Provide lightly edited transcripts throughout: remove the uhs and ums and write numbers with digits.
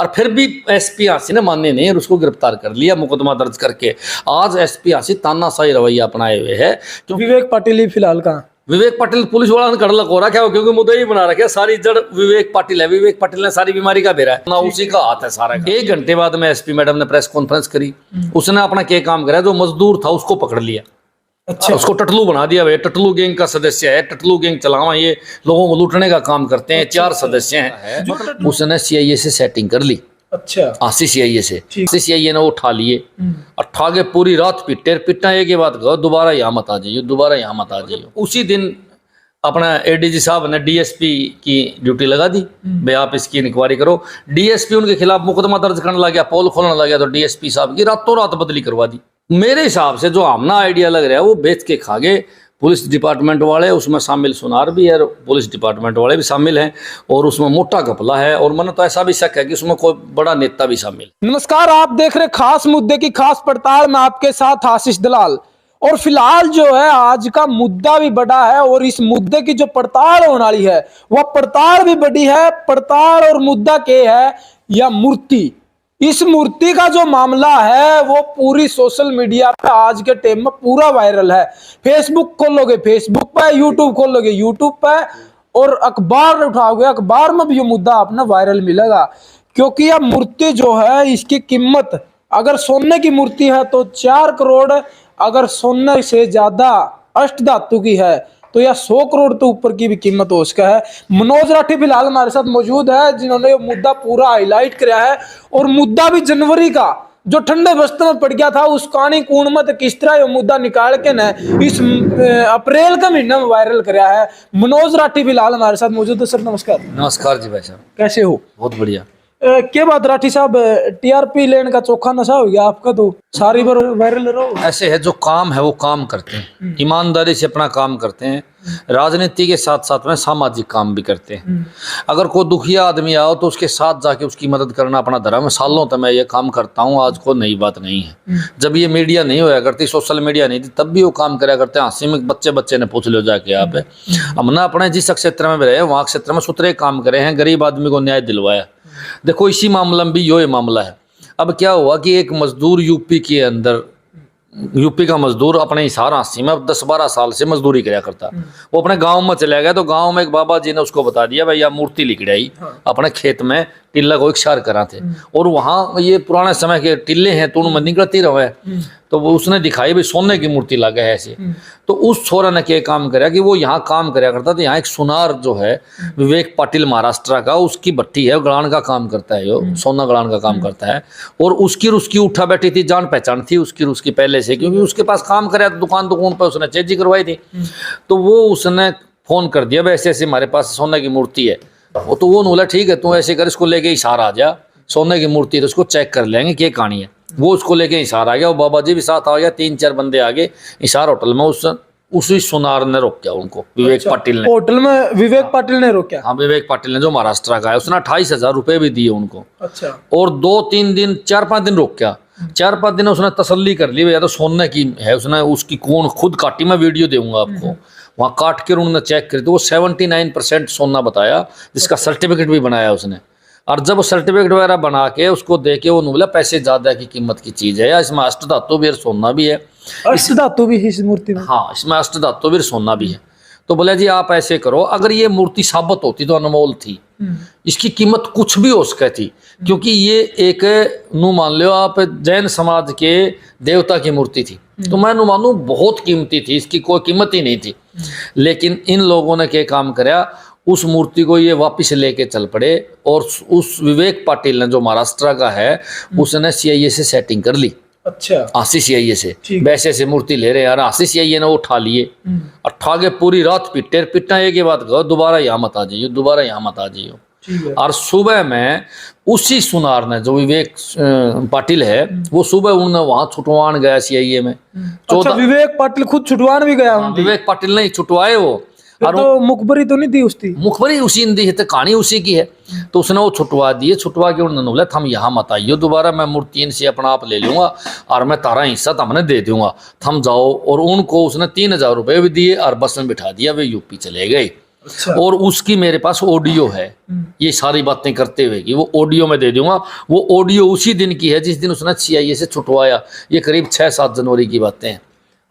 और फिर भी एसपी आसी ने माने नहीं और उसको गिरफ्तार कर लिया मुकदमा दर्ज करके। आज एसपी आसी तानाशाही रवैया अपनाए हुए है। विवेक पाटिल ही फिलहाल कहाँ? विवेक पाटिल पुलिस वाला ने कड़लक हो रहा है क्योंकि मुद्दा ही बना रखा है, सारी जड़ विवेक पाटिल है। विवेक पाटिल ने सारी बीमारी का बेरा है ना, उसी का हाथ है सारा। 1 घंटे बाद में एसपी मैडम ने प्रेस कॉन्फ्रेंस करी, उसने अपना क्या काम करा, जो मजदूर था उसको पकड़ लिया। अच्छा, उसको टटलू बना दिया। भाई टटलू गैंग का सदस्य है, टटलू गैंग चलावा, ये लोगों को लूटने का काम करते हैं। 4 सदस्य हैं। उसने सीआईए से सेटिंग कर ली। अच्छा, आसी सीआईए से सीआईए ने वो उठा लिए, उठा के पूरी रात पिटा एक के बाद कहो दोबारा यहाँ मत आ जाइए, दोबारा यहाँ मत आ जाइए। उसी दिन अपना एडीजी साहब ने डीएसपी की ड्यूटी लगा दी, भाई आप इसकी इंक्वायरी करो। डीएसपी उनके खिलाफ मुकदमा दर्ज करने लग गया, पोल खोलने लग गया, तो डीएसपी साहब की रातों रात बदली करवा दी। मेरे हिसाब से जो हमना आइडिया लग रहा है वो बेच के खा गए पुलिस डिपार्टमेंट वाले। उसमें शामिल सुनार भी है, पुलिस डिपार्टमेंट वाले भी शामिल हैं, और उसमें मोटा घपला है, और मैंने तो ऐसा भी शक है कि उसमें कोई बड़ा नेता भी शामिल। नमस्कार, आप देख रहे खास मुद्दे की खास पड़ताल में आपके साथ आशीष दलाल। और फिलहाल जो है आज का मुद्दा भी बड़ा है, और इस मुद्दे की जो पड़ताल होने वाली है वह पड़ताल भी बड़ी है। पड़ताल और मुद्दा क्या है, या मूर्ति। इस मूर्ति का जो मामला है वो पूरी सोशल मीडिया पे आज के टाइम में पूरा वायरल है। फेसबुक खोलोगे फेसबुक पे, यूट्यूब खोलोगे यूट्यूब पे, और अखबार उठाओगे अखबार में भी ये मुद्दा आपने वायरल मिलेगा। क्योंकि यह मूर्ति जो है इसकी कीमत अगर सोने की मूर्ति है तो 4 करोड़, अगर सोने से ज्यादा अष्ट धातु की है तो यह 100 करोड़ तो ऊपर की भी कीमत हो उसका है। मनोज राठी फिलहाल हमारे साथ मौजूद है, जिन्होंने ये मुद्दा पूरा हाईलाइट किया है। और मुद्दा भी जनवरी का जो ठंडे बस्ते में पड़ गया था उस कहानी कूण में तो किस तरह ये मुद्दा निकाल के न इस अप्रैल के महीने में वायरल कराया है। मनोज राठी फिलहाल हमारे साथ मौजूद है। सर नमस्कार। नमस्कार जी भाई साहब, कैसे हो? बहुत बढ़िया। क्या बात राठी साहब, टीआरपी लेने का चोखा नशा हो गया आपका, तो सारी बार वायरल रहो। ऐसे है, जो काम है वो काम करते हैं, ईमानदारी से अपना काम करते हैं, राजनीति के साथ साथ में सामाजिक काम भी करते हैं। अगर कोई दुखिया आदमी आओ तो उसके साथ जाके उसकी मदद करना अपना धर्म है। सालों तक मैं ये काम करता हूँ, आज को नई बात नहीं है। जब ये मीडिया नहीं होया करती, सोशल मीडिया नहीं थी, तब भी वो काम करा करते हैं। हंसी में बच्चे ने पूछ लो जाके आप, हमने अपने जिस क्षेत्र में रहे वहाँ क्षेत्र में सुथरे काम करे हैं, गरीब आदमी को न्याय दिलवाया। देखो इसी मामला में भी ये मामला है। अब क्या हुआ कि एक मजदूर यूपी के अंदर, यूपी का मजदूर अपने हिसार हांसी में 10-12 साल से मजदूरी कराया करता, वो अपने गांव में चला गया, तो गांव में एक बाबा जी ने उसको बता दिया भाई आप मूर्ति लिख आई अपने खेत में टिल्ला को इकसार करा थे, और वहाँ ये पुराने समय के टिल्ले हैं तो उनमें निकलती रहे, तो वो उसने दिखाई भाई सोने की मूर्ति लगा है ऐसे। तो उस छोरा ने क्या काम करा कि वो यहाँ काम कराया करता था। यहाँ एक सुनार जो है विवेक पाटिल महाराष्ट्र का, उसकी भट्टी है, गड़ान का काम करता है, वो सोना गड़ान का काम करता है, और उसकी उठा बैठी थी, जान पहचान थी उसकी पहले से, क्योंकि उसके पास काम कराया दुकान पर उसने चेजी करवाई थी। तो वो उसने फोन कर दिया भाई ऐसे ऐसे हमारे पास सोने की मूर्ति है। तो वो बोला ठीक है तू ऐसे कर, इसको लेके हिसार आ जा, सोने की मूर्ति है तो उसको चेक कर लेंगे क्या कहानी है। वो उसको लेके हिसार आ गया, वो बाबा जी भी साथ आ गया, 3-4 बंदे आगे हिसार होटल में। उसी सुनार ने रोका उनको, विवेक पाटिल ने। होटल में विवेक पाटिल ने रोका? हाँ, विवेक पाटिल ने जो महाराष्ट्र का है, उसने 28,000 रुपए भी दिए उनको। अच्छा। और 2-3 दिन 4-5 दिन रोका। 4-5 दिन उसने तसल्ली कर ली, या तो सोने की है, उसने उसकी कौन खुद काटी, मैं वीडियो दूंगा आपको, वहाँ काट कर उन्होंने चेक करी तो वो 79% सोना बताया, जिसका सर्टिफिकेट भी बनाया उसने। और जब वो सर्टिफिकेट वगैरह बना के उसको दे के वो बोला पैसे ज्यादा की कीमत की चीज है, या इसमें अष्ट धातु भी सोना भी है, अष्ट धातु भी इस मूर्ति में? हाँ, इसमें अष्ट धातु भी सोना भी है। तो बोला जी आप ऐसे करो, अगर ये मूर्ति साबित होती तो अनमोल थी, इसकी कीमत कुछ भी हो सके थी, क्योंकि ये एक नू मान लो आप जैन समाज के देवता की मूर्ति थी, तो मैं नू मानू बहुत कीमती थी, इसकी कोई कीमत ही नहीं थी। लेकिन इन लोगों ने क्या काम कराया, उस मूर्ति को ये वापस लेके चल पड़े, और उस विवेक पाटिल ने जो महाराष्ट्र का है उसने सीआईए से सेटिंग कर ली। अच्छा। आशी सीआईए से वैसे से मूर्ति ले रहे यार, आशी सीआईए ने उठा लिए, उठा के पूरी रात पिटा एक के बाद कहो दोबारा यहाँ मत आ जाइए, दोबारा यहाँ मत आ जाइए। और सुबह में उसी सुनार ने जो विवेक पाटिल है वो सुबह उन्होंने वहां छुटवान गया सीआईए में। अच्छा, विवेक पाटिल खुद छुटवान भी गया? विवेक पाटिल ने छुटवाए वो, तो मुखबरी तो नहीं दी उसकी? मुखबरी उसी ने दी है, तो कहानी उसी की है। तो उसने वो छुटवा दिए, छुटवा के उन्होंने बोला थम यहाँ मत आइयो दोबारा, मैं मूर्ति इनसे अपना आप ले लूंगा और मैं तारा हिस्सा हमने दे दूंगा, थम जाओ। और उनको उसने 3,000 रुपये भी दिए और बस में बिठा दिया, वे यूपी चले गए। अच्छा। और उसकी मेरे पास ऑडियो है, ये सारी बातें करते हुए की, वो ऑडियो में दे दूंगा। वो ऑडियो उसी दिन की है जिस दिन उसने CIA से छुटवाया। ये करीब 6-7 जनवरी की बातें हैं।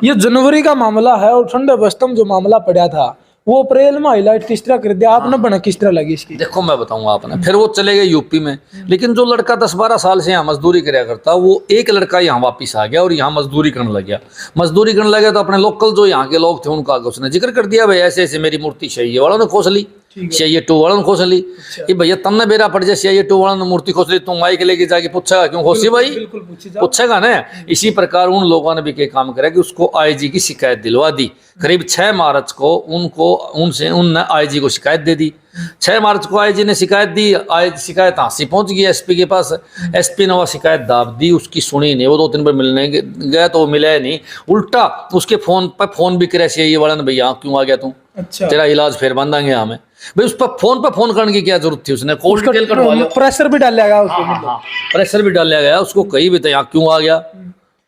ये जनवरी का मामला है, और ठंडे बस्तं जो मामला पड़ा था वो अप्रैल में हाईलाइट किस तरह कर दिया आपने, बना किस तरह लगी इसकी? देखो मैं बताऊंगा आपने। फिर वो चले गए यूपी में, लेकिन जो लड़का 10-12 साल से यहाँ मजदूरी कराया करता, वो एक लड़का यहाँ वापिस आ गया और यहाँ मजदूरी करने लग गया। मजदूरी करने लगा तो अपने लोकल जो यहाँ के लोग थे उनका आगे उसने जिक्र कर दिया, भाई ऐसे ऐसे मेरी मूर्ति चाहिए वालों ने खोस ली, CIA 2 वालों ने खोस ली। कि भैया तन्ने बेरा पड़ जाए, CIA 2 वालों ने मूर्ति खोस ली, तुम माइक लेके जाके पूछेगा क्यों खोसी भाई? बिल्कुल पूछेगा ना। इसी प्रकार उन लोगों ने भी क्या काम करा कि उसको IG की शिकायत दिलवा दी। करीब 6 मार्च को उनने IG को शिकायत दे दी। 6 मार्च को IG ने शिकायत दी। शिकायत हांसी पहुंच गई SP के पास। SP ने वह शिकायत दाब दी, उसकी सुनी नहीं। वो 2-3 बार मिलने गया तो वो मिला नहीं, उल्टा उसके फोन पर फोन भी करे CIA वाला ने, भैया क्यों आ गया तू? अच्छा। तेरा इलाज फिर बांधांगे हमें। भाई उस पर फोन करने की क्या जरूरत थी? उसने कोर्ट डिटेल कटवा लो, प्रेशर भी डाला गया उसको। हाँ, प्रेशर भी डाला गया उसको, कहीं भी तो यहाँ क्यों आ गया?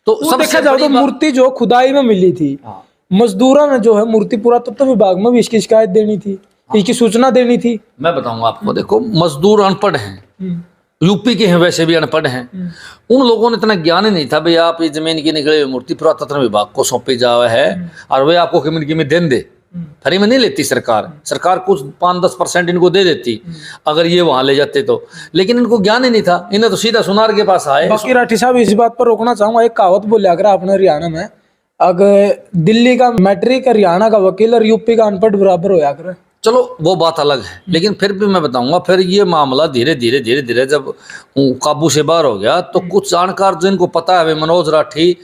तो वो देखा जाए तो मूर्ति जो खुदाई में मिली थी, मजदूरों ने जो है मूर्ति पुरातत्व विभाग में भी इसकी शिकायत देनी थी, इसकी सूचना देनी थी। मैं बताऊंगा आपको। देखो मजदूर अनपढ़ हैं, यूपी के हैं, वैसे भी अनपढ़ हैं। उन लोगों ने इतना ज्ञान ही नहीं था भाई आप ये जमीन की निकली हुई मूर्ति पुरातत्व विभाग को सौंपी जावा है और वे आपको किमी देन दे। फ्री में नहीं लेती सरकार कुछ 5-10% इनको दे देती अगर ये वहां ले जाते तो, लेकिन इनको ज्ञान ही नहीं था। इन्हें तो सीधा सुनार के पास आए। बाकी राठी साहब इस बात पर रोकना चाहूंगा, एक कहावत बोलिया करा अपने हरियाणा में, अगर दिल्ली का मैट्रिक हरियाणा का वकील और यूपी का अनपढ़ बराबर होया करे। चलो वो बात अलग है, लेकिन फिर भी मैं बताऊंगा। फिर ये मामला धीरे धीरे जब काबू से बाहर हो गया तो कुछ जानकार जिनको पता है, मनोज राठी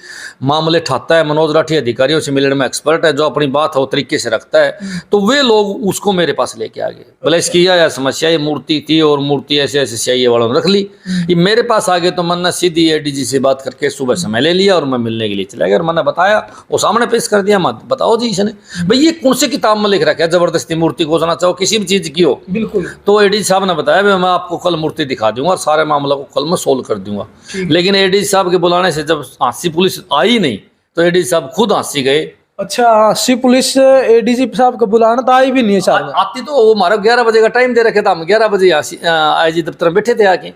मामले ठाता है, मनोज राठी अधिकारियों से मिलने में एक्सपर्ट है, जो अपनी बात है वो तरीके से रखता है, तो वे लोग उसको मेरे पास लेके आ गए। बोले इसकी यह समस्या, ये मूर्ति थी और मूर्ति ऐसे ऐसे CIA वालों ने रख ली। ये मेरे पास आ गए तो मैंने सीधी ADG से बात करके सुबह समय ले लिया और मैं मिलने के लिए चला गया और मैंने बताया, वो सामने पेश कर दिया। मत बताओ जी इसने भाई ये कौन से किताब में लिख रखा है जबरदस्ती मूर्ति खोजना चाहो किसी भी चीज की हो? बिल्कुल। तो ADG साहब ने बताया मैं आपको कल मूर्ति दिखा दूंगा और सारे मामला को कल मैं सोल्व कर दूंगा। लेकिन ADG साहब के बुलाने से जब हांसी पुलिस आई नहीं तो ADG साहब खुद हांसी गए। अच्छा, हांसी पुलिस ADG साहब को बुलाना तो आई भी नहीं है साहब। आती तो वो हमारा 11 बजे का टाइम दे रखे था, हम 11 बजे IG दफ्तर में बैठे थे आके।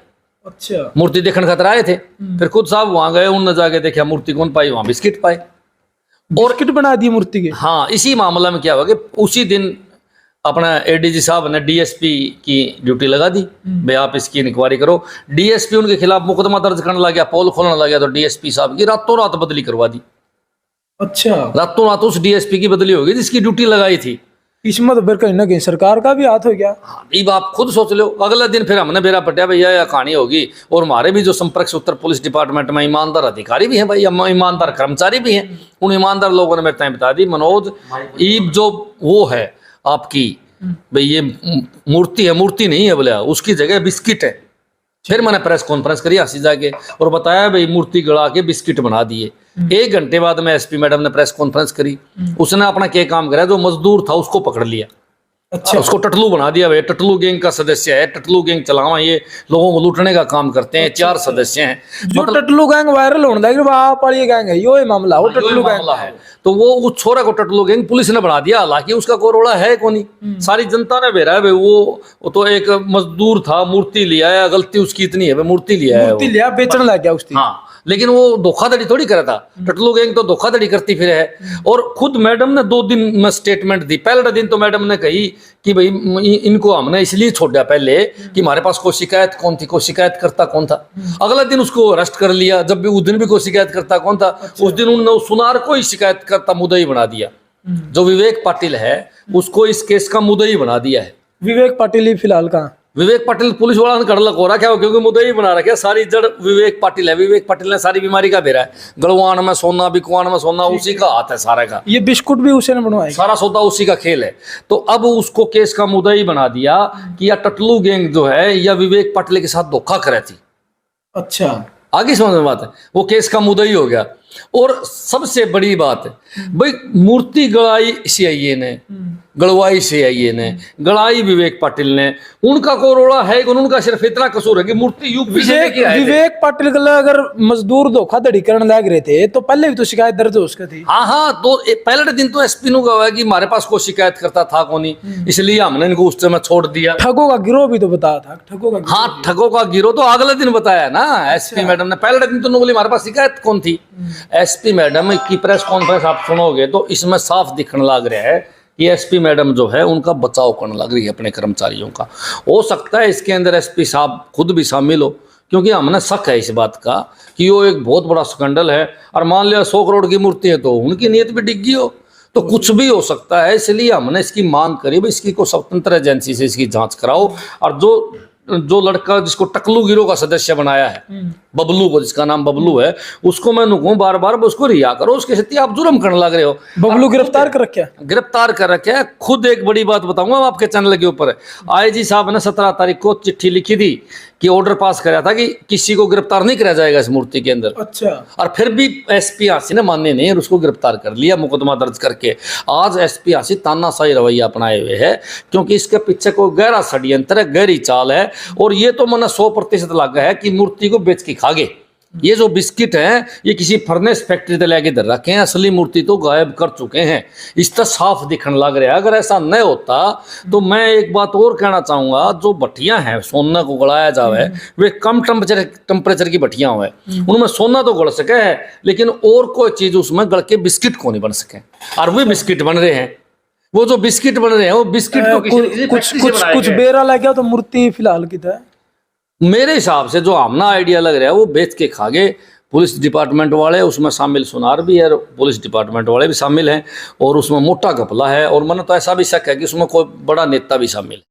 अच्छा। मूर्ति देखने खातर आए थे, फिर खुद साहब वहां गए, उन्होंने जाके देखा मूर्ति कौन पाई, वहां बिस्किट पाए और किट बना दी मूर्ति के। हाँ, इसी मामला में क्या हुआ कि उसी दिन अपना ADG साहब ने DSP की ड्यूटी लगा दी, भाई आप इसकी इंक्वायरी करो। DSP उनके खिलाफ मुकदमा दर्ज करने लग गया, पोल खोलने लग गया, तो DSP साहब की रातों रात बदली करवा दी। अच्छा। रातों रात उस DSP की बदली होगी जिसकी ड्यूटी लगाई थी। इसमें तो फिर कहीं ना कहीं सरकार का भी हाथ हो गया। अब आप खुद सोच लो, अगला दिन फिर हमने बेरा पटिया भैया यह कहानी होगी। और हमारे भी जो संपर्क से उत्तर पुलिस डिपार्टमेंट में ईमानदार अधिकारी भी हैं भाई, ईमानदार कर्मचारी भी हैं, उन ईमानदार लोगों ने मेरे तय बता दी, मनोज ईब जो वो है आपकी भाई ये मूर्ति है, मूर्ति नहीं है, बोले उसकी जगह बिस्किट है। फिर मैंने प्रेस कॉन्फ्रेंस करी हंसी जाके और बताया भाई मूर्ति गड़ा के बिस्किट बना दिए। 1 घंटे बाद में SP मैडम ने प्रेस कॉन्फ्रेंस करी, उसने अपना क्या काम करा, जो मजदूर था उसको पकड़ लिया। अच्छा। उसको टटलू बना दिया, भाई टटलू गैंग का सदस्य है, टटलू गैंग चलावा, ये लोगों को लूटने का काम करते हैं। 4 सदस्य हैं। जो टटलू गैंग वायरल होने लगी आप वाली गैंग है, यो मामला वो टटलू गैंग है। तो वो उस छोरा को टटलू गैंग पुलिस ने बना दिया, हालांकि उसका कोई रोड़ा है कोनी, सारी जनता ने बेरा है भाई। वो तो एक मजदूर था, मूर्ति लिया है, गलती उसकी इतनी है, मूर्ति लिया है, मूर्ति लिया बेचने लग गया उसकी। हाँ, लेकिन वो धोखाधड़ी थोड़ी करा था। टटलू गैंग तो धोखाधड़ी करती फिर है। और खुद मैडम ने 2 दिन में स्टेटमेंट दी। पहले दिन तो मैडम ने कही कि भाई इनको हमने इसलिए छोड़ा पहले कि हमारे पास कोई शिकायत कौन थी, कोई शिकायत करता कौन था। अगला दिन उसको अरेस्ट कर लिया, जब भी उस दिन भी कोई शिकायत करता कौन था। उस दिन उन्होंने सुनार को ही शिकायत करता मुद्दई बना दिया। जो विवेक पाटिल है उसको इस केस का मुद्दई बना दिया है। विवेक पाटिल ही फिलहाल कहाँ? विवेक पाटिल पुलिस वाला ने कड़लक हो रहा है, क्योंकि मुद्दई बना रखा है। सारी जड़ विवेक पाटिल है। विवेक पाटिल ने सारी बीमारी का बेरा है। गड़वान में सोना, बिकवान में सोना, उसी का हाथ है सारा का। ये बिस्कुट भी उसी ने बनवाया, सारा सौदा उसी का खेल है। तो अब उसको केस का मुद्दई बना दिया कि या टटलू गैंग जो है या विवेक पाटिल के साथ धोखा करे थी। अच्छा, आगे समझ में बात है, वो केस का मुद्दई हो गया। और सबसे बड़ी बात है भाई, मूर्ति गड़ाई सीआईए ने, गड़वाई सीआईए ने, गड़ाई विवेक पाटिल ने, उनका कोई रोड़ा है कि उनका सिर्फ इतना कसूर है कि मूर्ति यूपी से लेके आए थे। विवेक पाटिल के लिए अगर मजदूर धोखाधड़ी करने लग रहे थे तो पहले भी तो शिकायत दर्ज हो उसका थी। हाँ, तो पहले दिन तो एसपी ने कहा कि हमारे पास कोई शिकायत करता था को नहीं, इसलिए हमने इनको उस समय छोड़ दिया। ठगों का गिरोह भी तो बताया था, ठगों का गिरोह। हाँ, ठगों का गिरोह तो अगले दिन बताया ना एसपी मैडम ने। पहले दिन तो उन्होंने बोली हमारे पास शिकायत कौन थी। एसपी मैडम की प्रेस कॉन्फ्रेंस आप सुनोगे तो इसमें साफ दिखने लग रहा है कि एसपी मैडम जो है उनका बचाव करने लग रही है अपने कर्मचारियों का। हो सकता है इसके अंदर एसपी साहब खुद भी शामिल हो, क्योंकि हमने शक है इस बात का कि वो एक बहुत बड़ा स्कैंडल है, और मान लिया 100 करोड़ की मूर्ति है तो उनकी नीयत भी डिग्गी हो, तो कुछ भी हो सकता है। इसलिए हमने इसकी मांग करी भाई इसकी को स्वतंत्र एजेंसी से इसकी जांच कराओ, और जो लड़का जिसको टकलू गिरोह का सदस्य बनाया है, बबलू को, जिसका नाम बबलू है, उसको मैं कहूँ बार बार उसको रिहा करो, उसके साथ आप जुर्म करने लग रहे हो। बबलू गिरफ्तार कर रखा है, गिरफ्तार कर रखे है। खुद एक बड़ी बात बताऊंगा आपके चैनल के ऊपर, आईजी साहब ने 17 तारीख को चिट्ठी लिखी थी कि ऑर्डर पास कराया था कि किसी को गिरफ्तार नहीं किया जाएगा इस मूर्ति के अंदर। अच्छा, और फिर भी एसपी आसी ने माने नहीं और उसको गिरफ्तार कर लिया मुकदमा दर्ज करके। आज एसपी आसी तानाशाही रवैया अपनाए हुए है, क्योंकि इसके पीछे कोई गहरा षड्यंत्र है, गहरी चाल है, और ये तो मैंने 100% लगा है कि मूर्ति को बेच के खागे। ये जो बिस्किट हैं ये किसी फर्नेस फैक्ट्री से लेके इधर रखे हैं, असली मूर्ति तो गायब कर चुके हैं। इस तरह साफ दिखने लग रहा है। अगर ऐसा नहीं होता तो मैं एक बात और कहना चाहूंगा, जो भट्टियां हैं सोना को गलाया जावे वे कम टेम्परेचर की भट्टियां हुए, उनमें सोना तो गल सके है लेकिन और कोई चीज उसमें गल के बिस्किट को नहीं बन सके, और वे बिस्किट बन रहे हैं। वो जो बिस्किट बन रहे हैं वो बिस्किट को कुछ बेरा लग गया तो मूर्ति फिलहाल की था। मेरे हिसाब से जो हमना आइडिया लग रहा है वो बेच के खा गए। पुलिस डिपार्टमेंट वाले उसमें शामिल, सुनार भी है, पुलिस डिपार्टमेंट वाले भी शामिल हैं, और उसमें मोटा घपला है, और मैंने तो ऐसा भी शक है कि उसमें कोई बड़ा नेता भी शामिल है।